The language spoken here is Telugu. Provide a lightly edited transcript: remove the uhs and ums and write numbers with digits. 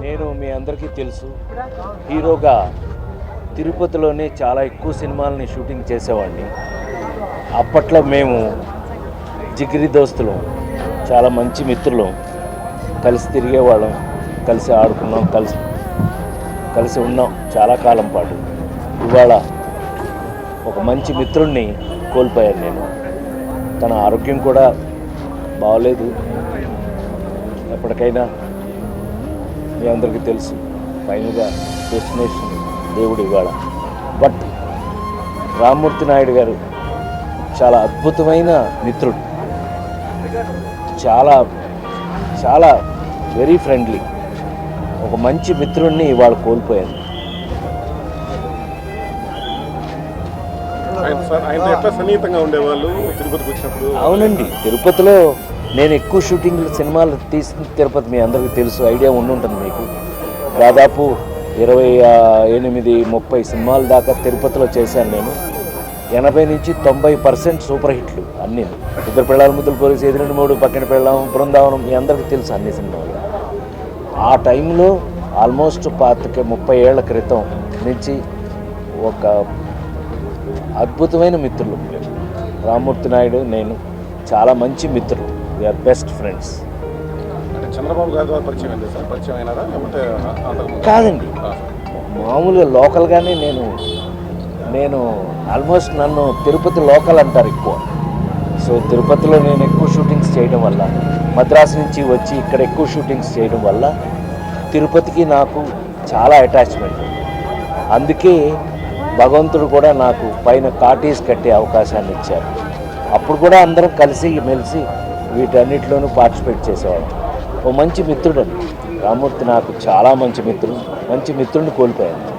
నేను మీ అందరికీ తెలుసు, హీరోగా తిరుపతిలోనే చాలా ఎక్కువ సినిమాలని షూటింగ్ చేసేవాడిని. అప్పట్లో మేము జిగిరి దోస్తులం, చాలా మంచి మిత్రులం, కలిసి తిరిగేవాళ్ళం, కలిసి ఆడుకున్నాం, కలిసి ఉన్నాం చాలా కాలం పాటు. ఇవాళ ఒక మంచి మిత్రుడిని కోల్పోయాను నేను. తన ఆరోగ్యం కూడా బాగోలేదు. ఎప్పటికైనా మీ అందరికీ తెలుసు, ఫైనల్గా డెస్టినేషన్ దేవుడు ఇవాళ. బట్ రామ్మూర్తి నాయుడు గారు చాలా అద్భుతమైన మిత్రుడు, చాలా చాలా వెరీ ఫ్రెండ్లీ, ఒక మంచి మిత్రుడిని ఇవాళ కోల్పోయాను. అవునండి, తిరుపతిలో నేను ఎక్కువ షూటింగ్లు సినిమాలు తీసిన తిరుపతి మీ అందరికీ తెలుసు, ఐడియా ఉండుంటుంది మీకు. దాదాపు 28-30 సినిమాల దాకా తిరుపతిలో చేశాను నేను. 80 నుంచి 90% సూపర్ హిట్లు అన్నీ. ఇద్దరు పిల్లల ముద్దులు పోలీసు, ఎదురెండు మూడు, పక్కన పెళ్ళాం, బృందావనం, మీ అందరికీ తెలుసు అన్ని సినిమాలు. ఆ టైంలో ఆల్మోస్ట్ 30 ఏళ్ల క్రితం నుంచి ఒక అద్భుతమైన మిత్రులు రామ్మూర్తి నాయుడు నేను, చాలా మంచి మిత్రులు. We are best friends. చంద్రబాబు గారి ద్వారా పరిచయం అయినారా? కాదండి, మామూలుగా లోకల్గానే నేను ఆల్మోస్ట్ నన్ను తిరుపతి లోకల్ అంటారు ఎక్కువ. సో తిరుపతిలో నేను ఎక్కువ షూటింగ్స్ చేయడం వల్ల, మద్రాసు నుంచి వచ్చి ఇక్కడ ఎక్కువ షూటింగ్స్ చేయడం వల్ల తిరుపతికి నాకు చాలా అటాచ్మెంట్. అందుకే భగవంతుడు కూడా నాకు పైన కాటేజ్ కట్టే అవకాశాన్ని ఇచ్చారు. అప్పుడు కూడా అందరం కలిసి మెలిసి వీటన్నిటిలోనూ పార్టిసిపేట్ చేసేవాళ్ళం. ఓ మంచి మిత్రుడు అండి రామ్మూర్తి, నాకు చాలా మంచి మిత్రుడు, మంచి మిత్రుడిని కోల్పోయాను.